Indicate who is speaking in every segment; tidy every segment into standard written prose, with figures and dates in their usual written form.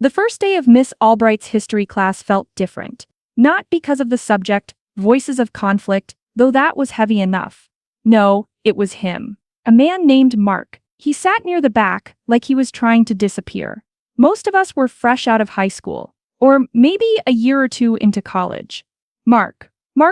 Speaker 1: The first day of Miss Albright's history class felt different. Not because of the subject, voices of conflict, though that was heavy enough. No, it was him. A man named Mark. He sat near the back, like he was trying to disappear. Most of us were fresh out of high school, or maybe a year or two into college. Mark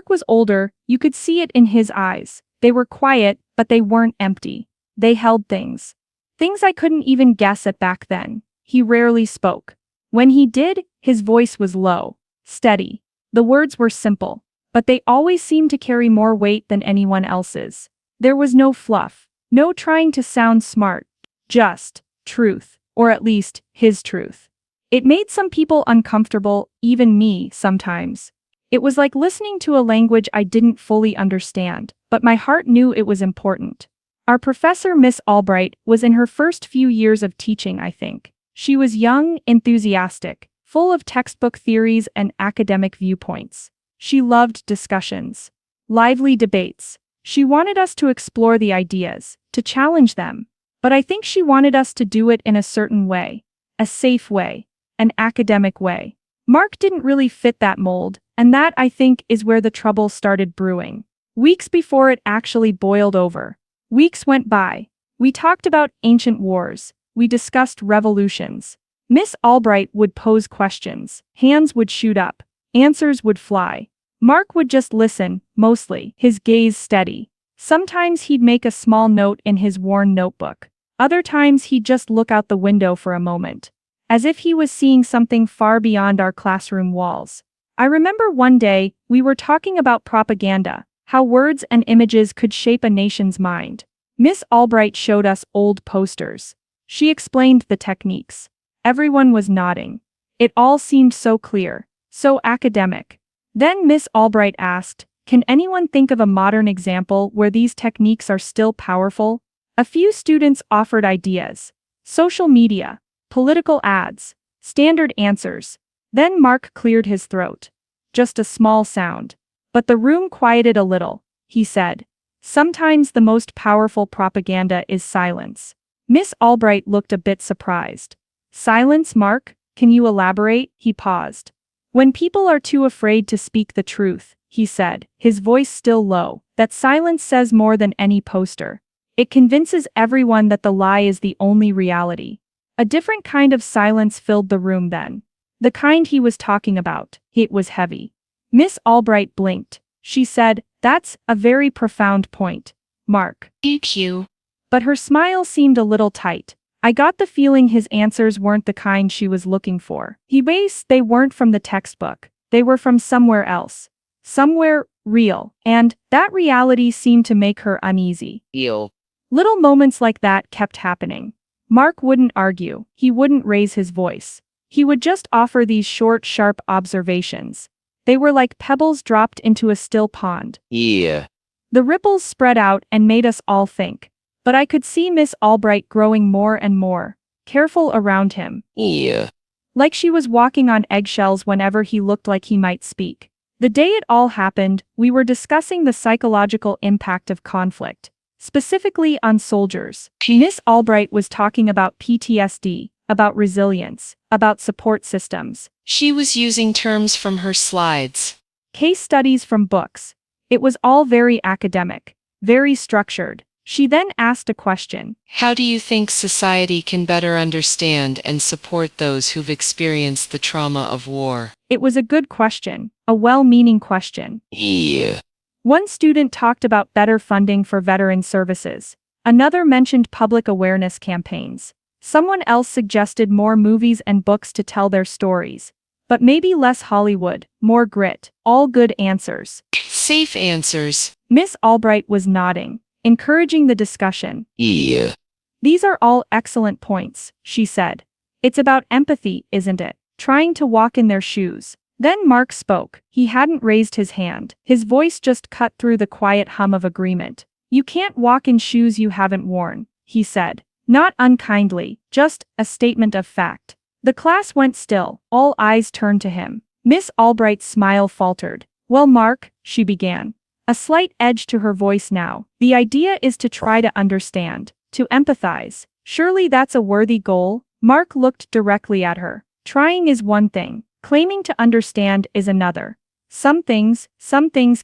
Speaker 1: was older, you could see it in his eyes. They were quiet, but they weren't empty. They held things. Things I couldn't even guess at back then. He rarely spoke. When he did, his voice was low, steady. The words were simple, but they always seemed to carry more weight than anyone else's. There was no fluff, no trying to sound smart, just truth, or at least his truth. It made some people uncomfortable, even me sometimes. It was like listening to a language I didn't fully understand, but my heart knew it was important. Our professor, Miss Albright, was in her first few years of teaching, I think. She was young, enthusiastic, full of textbook theories and academic viewpoints. She loved discussions, lively debates. She wanted us to explore the ideas, to challenge them. But I think she wanted us to do it in a certain way, a safe way, an academic way. Mark didn't really fit that mold, and that, I think, is where the trouble started brewing. Weeks before it actually boiled over. Weeks went by. We talked about ancient wars. We discussed revolutions. Miss Albright would pose questions. Hands would shoot up. Answers would fly. Mark would just listen, mostly, his gaze steady. Sometimes he'd make a small note in his worn notebook. Other times he'd just look out the window for a moment, as if he was seeing something far beyond our classroom walls. I remember one day, we were talking about propaganda, how words and images could shape a nation's mind. Miss Albright showed us old posters. She explained the techniques. Everyone was nodding. It all seemed so clear, so academic. Then Miss Albright asked, "Can anyone think of a modern example where these techniques are still powerful?" A few students offered ideas. Social media, political ads, standard answers. Then Mark cleared his throat. Just a small sound. But the room quieted a little, he said. Sometimes the most powerful propaganda is silence. Miss Albright looked a bit surprised. Silence, Mark? Can you elaborate? He paused. When people are too afraid to speak the truth, he said, his voice still low, that silence says more than any poster. It convinces everyone that the lie is the only reality. A different kind of silence filled the room then. The kind he was talking about. It was heavy. Miss Albright blinked. She said, "That's a very profound point, Mark."
Speaker 2: Thank you.
Speaker 1: But her smile seemed a little tight. I got the feeling his answers weren't the kind she was looking for. They weren't from the textbook. They were from somewhere else. Somewhere real. And that reality seemed to make her uneasy.
Speaker 2: Ew.
Speaker 1: Little moments like that kept happening. Mark wouldn't argue. He wouldn't raise his voice. He would just offer these short, sharp observations. They were like pebbles dropped into a still pond.
Speaker 2: Yeah.
Speaker 1: The ripples spread out and made us all think. But I could see Miss Albright growing more and more careful around him.
Speaker 2: Yeah.
Speaker 1: Like she was walking on eggshells whenever he looked like he might speak. The day it all happened, we were discussing the psychological impact of conflict, specifically on soldiers. Miss Albright was talking about PTSD, about resilience, about support systems.
Speaker 2: She was using terms from her slides.
Speaker 1: Case studies from books. It was all very academic, very structured. She then asked a question.
Speaker 2: How do you think society can better understand and support those who've experienced the trauma of war?
Speaker 1: It was a good question, a well-meaning question.
Speaker 2: Yeah.
Speaker 1: One student talked about better funding for veteran services. Another mentioned public awareness campaigns. Someone else suggested more movies and books to tell their stories. But maybe less Hollywood, more grit. All good answers.
Speaker 2: Safe answers.
Speaker 1: Miss Albright was nodding, encouraging the discussion.
Speaker 2: Yeah.
Speaker 1: These are all excellent points, she said. It's about empathy, isn't it? Trying to walk in their shoes. Then Mark spoke. He hadn't raised his hand. His voice just cut through the quiet hum of agreement. You can't walk in shoes you haven't worn, he said. Not unkindly, just a statement of fact. The class went still, all eyes turned to him. Miss Albright's smile faltered. Well, Mark, she began. A slight edge to her voice now. The idea is to try to understand, to empathize. Surely that's a worthy goal? Mark looked directly at her. Trying is one thing, claiming to understand is another. Some things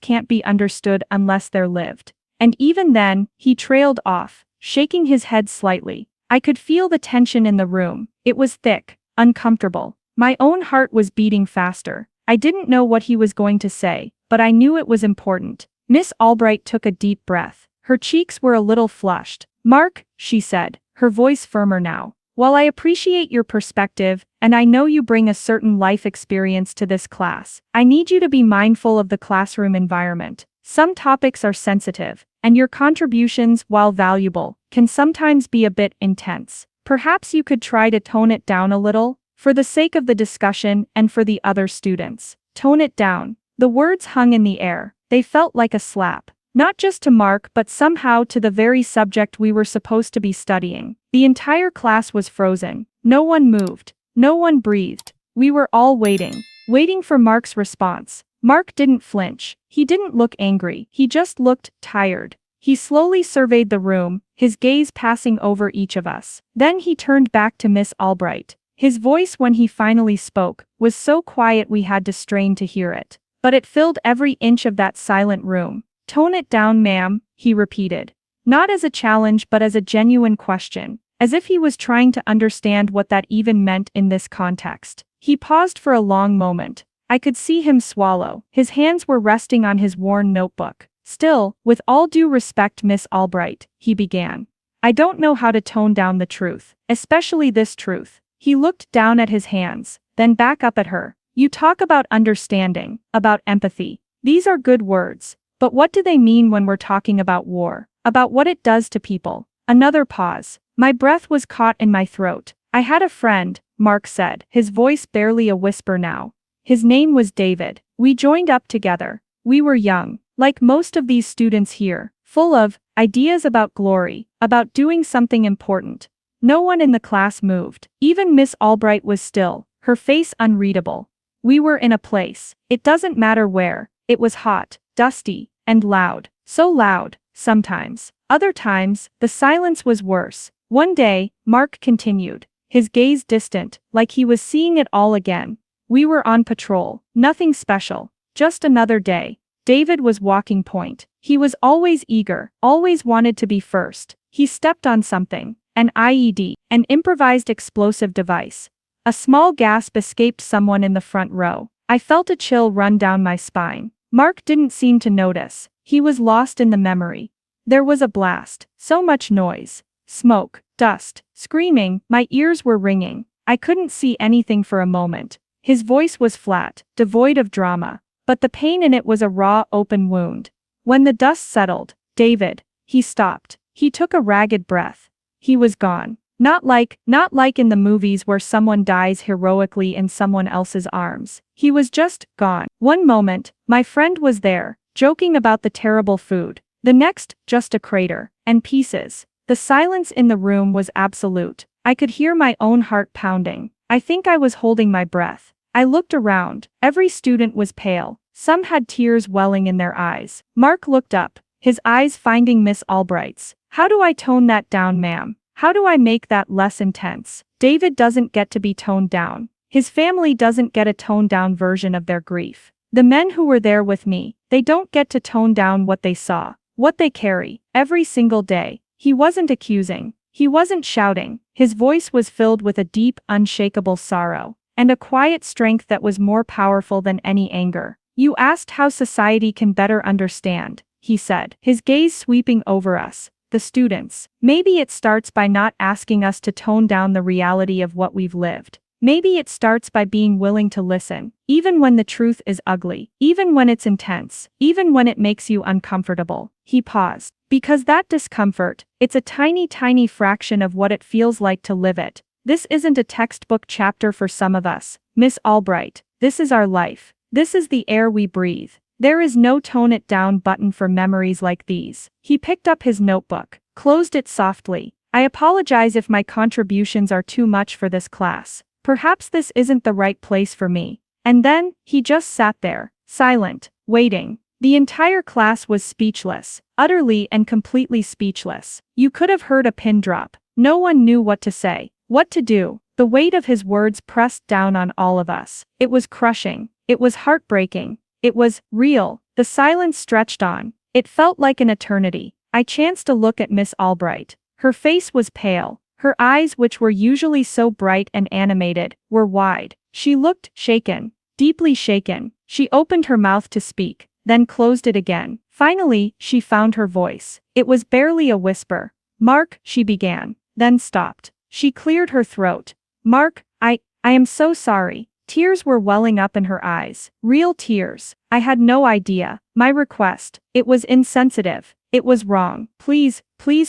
Speaker 1: can't be understood unless they're lived. And even then, he trailed off, shaking his head slightly. I could feel the tension in the room. It was thick, uncomfortable. My own heart was beating faster. I didn't know what he was going to say, but I knew it was important. Miss Albright took a deep breath. Her cheeks were a little flushed. "Mark," she said, her voice firmer now. "While I appreciate your perspective, and I know you bring a certain life experience to this class, I need you to be mindful of the classroom environment. Some topics are sensitive, and your contributions, while valuable, can sometimes be a bit intense. Perhaps you could try to tone it down a little, for the sake of the discussion and for the other students. Tone it down." The words hung in the air. They felt like a slap. Not just to Mark but somehow to the very subject we were supposed to be studying. The entire class was frozen. No one moved. No one breathed. We were all waiting for Mark's response. Mark didn't flinch. He didn't look angry. He just looked tired. He slowly surveyed the room, his gaze passing over each of us. Then he turned back to Miss Albright. His voice when he finally spoke was so quiet we had to strain to hear it. But it filled every inch of that silent room. "Tone it down, ma'am," he repeated. Not as a challenge but as a genuine question, as if he was trying to understand what that even meant in this context. He paused for a long moment. I could see him swallow. His hands were resting on his worn notebook. "Still, with all due respect, Miss Albright," he began. "I don't know how to tone down the truth, especially this truth." He looked down at his hands, then back up at her. "You talk about understanding, about empathy. These are good words. But what do they mean when we're talking about war? About what it does to people?" Another pause. My breath was caught in my throat. "I had a friend," Mark said, his voice barely a whisper now. "His name was David. We joined up together. We were young, like most of these students here, full of ideas about glory, about doing something important." No one in the class moved. Even Miss Albright was still, her face unreadable. We were in a place. It doesn't matter where. It was hot, dusty, and loud. So loud, sometimes. Other times, the silence was worse. One day, Mark continued, his gaze distant, like he was seeing it all again. "We were on patrol. Nothing special. Just another day. David was walking point. He was always eager, always wanted to be first. He stepped on something. An IED, an improvised explosive device." A small gasp escaped someone in the front row. I felt a chill run down my spine. Mark didn't seem to notice. He was lost in the memory. There was a blast. So much noise. Smoke, dust, screaming. My ears were ringing. I couldn't see anything for a moment. His voice was flat, devoid of drama. But the pain in it was a raw, open wound. When the dust settled, "David." He stopped. He took a ragged breath. He was gone. Not like in the movies where someone dies heroically in someone else's arms. He was just gone. One moment, my friend was there, joking about the terrible food. The next, just a crater, and pieces. The silence in the room was absolute. I could hear my own heart pounding. I think I was holding my breath. I looked around. Every student was pale. Some had tears welling in their eyes. Mark looked up, his eyes finding Miss Albright's. "How do I tone that down, ma'am? How do I make that less intense?" David doesn't get to be toned down. His family doesn't get a toned down version of their grief. The men who were there with me, they don't get to tone down what they saw, what they carry, every single day. He wasn't accusing. He wasn't shouting. His voice was filled with a deep, unshakable sorrow, and a quiet strength that was more powerful than any anger. "You asked how society can better understand," he said, his gaze sweeping over us. The students. "Maybe it starts by not asking us to tone down the reality of what we've lived. Maybe it starts by being willing to listen, even when the truth is ugly, even when it's intense, even when it makes you uncomfortable." He paused. "Because that discomfort, it's a tiny, tiny fraction of what it feels like to live it. This isn't a textbook chapter for some of us, Miss Albright. This is our life. This is the air we breathe. There is no tone it down button for memories like these." He picked up his notebook, closed it softly. "I apologize if my contributions are too much for this class. Perhaps this isn't the right place for me." And then, he just sat there, silent, waiting. The entire class was speechless, utterly and completely speechless. You could have heard a pin drop. No one knew what to say, what to do. The weight of his words pressed down on all of us. It was crushing. It was heartbreaking. It was real. The silence stretched on. It felt like an eternity. I chanced a look at Miss Albright. Her face was pale. Her eyes, which were usually so bright and animated, were wide. She looked shaken, deeply shaken. She opened her mouth to speak, then closed it again. Finally, she found her voice. It was barely a whisper. "Mark," she began, then stopped. She cleared her throat. "Mark, I am so sorry." Tears were welling up in her eyes. Real tears. "I had no idea. My request. It was insensitive. It was wrong. Please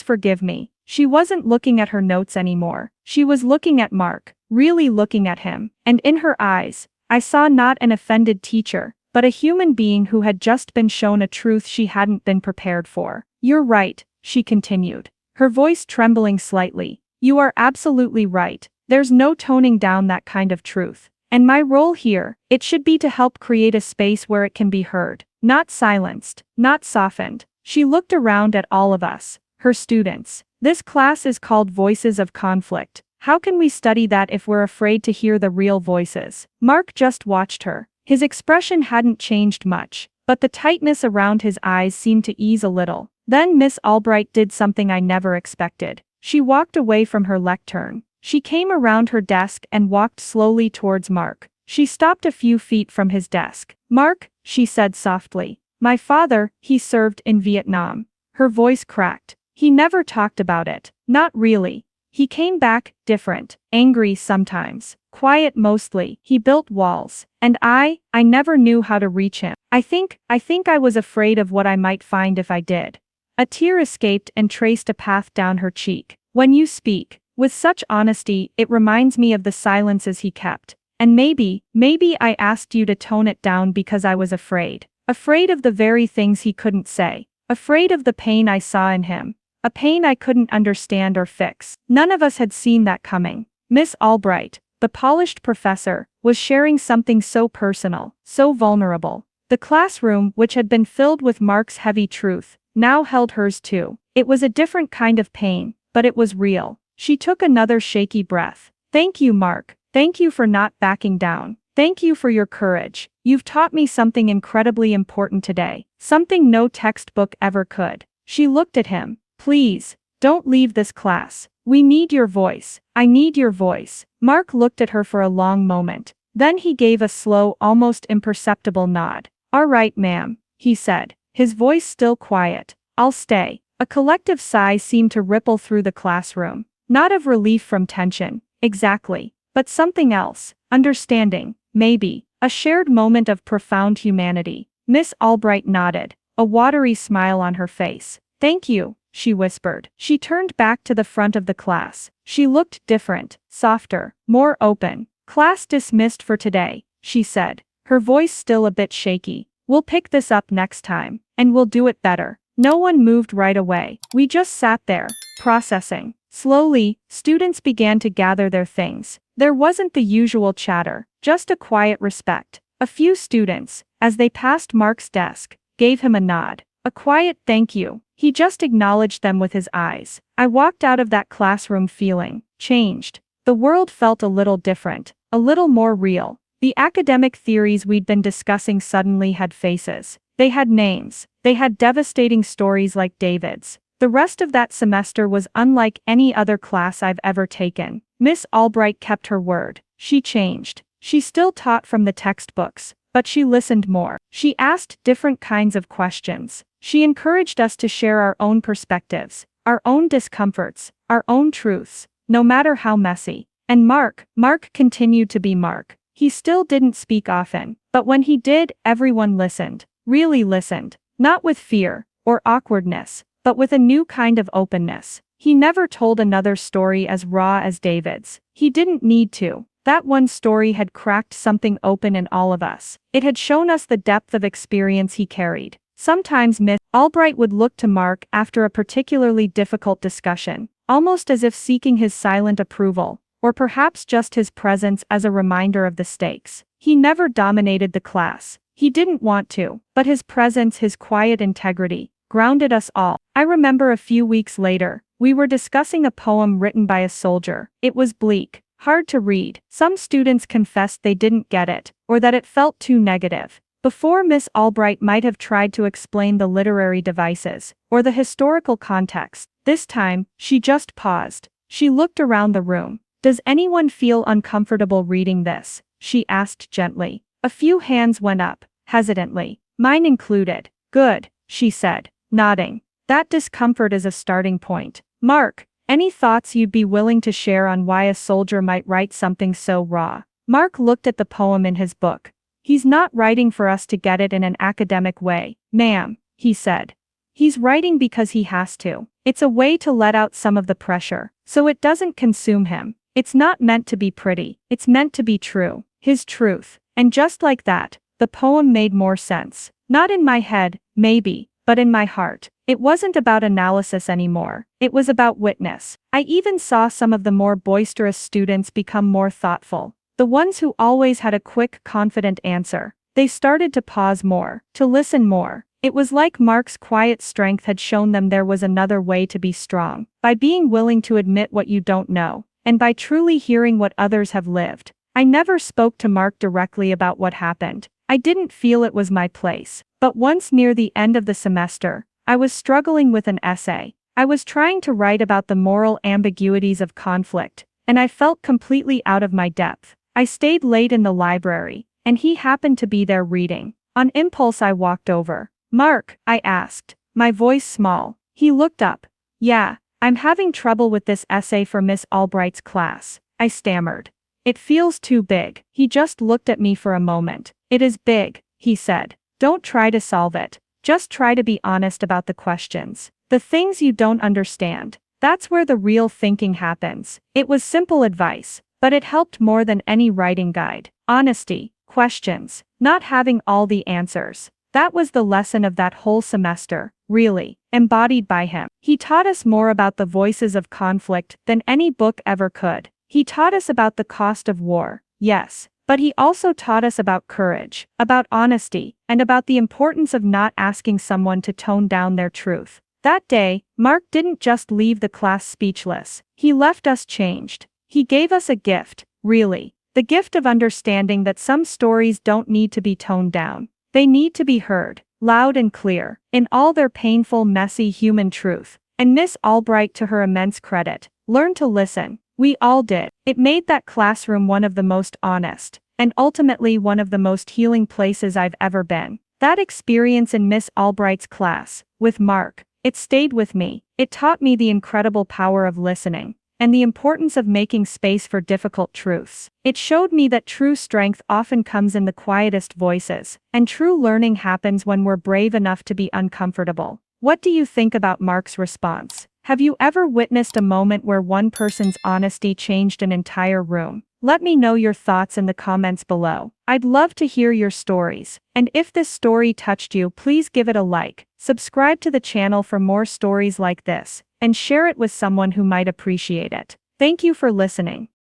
Speaker 1: forgive me." She wasn't looking at her notes anymore. She was looking at Mark, really looking at him. And in her eyes, I saw not an offended teacher, but a human being who had just been shown a truth she hadn't been prepared for. "You're right," she continued, her voice trembling slightly. "You are absolutely right. There's no toning down that kind of truth. And my role here, it should be to help create a space where it can be heard, not silenced, not softened." She looked around at all of us, her students. "This class is called Voices of Conflict. How can we study that if we're afraid to hear the real voices?" Mark just watched her. His expression hadn't changed much, but the tightness around his eyes seemed to ease a little. Then Miss Albright did something I never expected. She walked away from her lectern. She came around her desk and walked slowly towards Mark. She stopped a few feet from his desk. "Mark," she said softly. "My father, he served in Vietnam." Her voice cracked. "He never talked about it. Not really. He came back, different, angry sometimes, quiet mostly. He built walls. And I never knew how to reach him. I think I was afraid of what I might find if I did." A tear escaped and traced a path down her cheek. "When you speak with such honesty, it reminds me of the silences he kept. And maybe I asked you to tone it down because I was afraid. Afraid of the very things he couldn't say. Afraid of the pain I saw in him. A pain I couldn't understand or fix." None of us had seen that coming. Miss Albright, the polished professor, was sharing something so personal, so vulnerable. The classroom, which had been filled with Mark's heavy truth, now held hers too. It was a different kind of pain, but it was real. She took another shaky breath. "Thank you, Mark. Thank you for not backing down. Thank you for your courage. You've taught me something incredibly important today. Something no textbook ever could." She looked at him. "Please, don't leave this class. We need your voice. I need your voice." Mark looked at her for a long moment. Then he gave a slow, almost imperceptible nod. "All right, ma'am," he said, his voice still quiet. "I'll stay." A collective sigh seemed to ripple through the classroom. Not of relief from tension, exactly, but something else. Understanding, maybe. A shared moment of profound humanity. Miss Albright nodded, a watery smile on her face. "Thank you," she whispered. She turned back to the front of the class. She looked different, softer, more open. "Class dismissed for today," she said, her voice still a bit shaky. "We'll pick this up next time, and we'll do it better." No one moved right away. We just sat there, processing. Slowly, students began to gather their things. There wasn't the usual chatter, just a quiet respect. A few students, as they passed Mark's desk, gave him a nod. A quiet thank you. He just acknowledged them with his eyes. I walked out of that classroom feeling changed. The world felt a little different, a little more real. The academic theories we'd been discussing suddenly had faces. They had names. They had devastating stories like David's. The rest of that semester was unlike any other class I've ever taken. Miss Albright kept her word. She changed. She still taught from the textbooks, but she listened more. She asked different kinds of questions. She encouraged us to share our own perspectives, our own discomforts, our own truths, no matter how messy. And Mark continued to be Mark. He still didn't speak often, but when he did, everyone listened, really listened, not with fear or awkwardness, but with a new kind of openness. He never told another story as raw as David's. He didn't need to. That one story had cracked something open in all of us. It had shown us the depth of experience he carried. Sometimes Miss Albright would look to Mark after a particularly difficult discussion, almost as if seeking his silent approval, or perhaps just his presence as a reminder of the stakes. He never dominated the class. He didn't want to, but his presence, his quiet integrity, grounded us all. I remember a few weeks later, we were discussing a poem written by a soldier. It was bleak, hard to read. Some students confessed they didn't get it, or that it felt too negative. Before, Miss Albright might have tried to explain the literary devices, or the historical context. This time, she just paused. She looked around the room. "Does anyone feel uncomfortable reading this?" she asked gently. A few hands went up, hesitantly. Mine included. "Good," she said, nodding. "That discomfort is a starting point. Mark, any thoughts you'd be willing to share on why a soldier might write something so raw?" Mark looked at the poem in his book. "He's not writing for us to get it in an academic way, ma'am," he said. "He's writing because he has to. It's a way to let out some of the pressure, so it doesn't consume him. It's not meant to be pretty, it's meant to be true. His truth." And just like that, the poem made more sense. Not in my head, maybe, but in my heart. It wasn't about analysis anymore. It was about witness. I even saw some of the more boisterous students become more thoughtful. The ones who always had a quick, confident answer. They started to pause more, to listen more. It was like Mark's quiet strength had shown them there was another way to be strong. By being willing to admit what you don't know, and by truly hearing what others have lived. I never spoke to Mark directly about what happened. I didn't feel it was my place. But once near the end of the semester, I was struggling with an essay. I was trying to write about the moral ambiguities of conflict, and I felt completely out of my depth. I stayed late in the library, and he happened to be there reading. On impulse, I walked over. "Mark," I asked, my voice small. He looked up. "Yeah, I'm having trouble with this essay for Miss Albright's class," I stammered. "It feels too big." He just looked at me for a moment. "It is big," he said. "Don't try to solve it. Just try to be honest about the questions. The things you don't understand. That's where the real thinking happens." It was simple advice, but it helped more than any writing guide. Honesty, questions, not having all the answers. That was the lesson of that whole semester, really, embodied by him. He taught us more about the voices of conflict than any book ever could. He taught us about the cost of war, yes, but he also taught us about courage, about honesty, and about the importance of not asking someone to tone down their truth. That day, Mark didn't just leave the class speechless. He left us changed. He gave us a gift, really. The gift of understanding that some stories don't need to be toned down. They need to be heard, loud and clear, in all their painful, messy human truth. And Miss Albright, to her immense credit, learned to listen. We all did. It made that classroom one of the most honest, and ultimately one of the most healing places I've ever been. That experience in Miss Albright's class, with Mark, it stayed with me. It taught me the incredible power of listening, and the importance of making space for difficult truths. It showed me that true strength often comes in the quietest voices, and true learning happens when we're brave enough to be uncomfortable. What do you think about Mark's response? Have you ever witnessed a moment where one person's honesty changed an entire room? Let me know your thoughts in the comments below. I'd love to hear your stories. And if this story touched you, please give it a like, subscribe to the channel for more stories like this, and share it with someone who might appreciate it. Thank you for listening.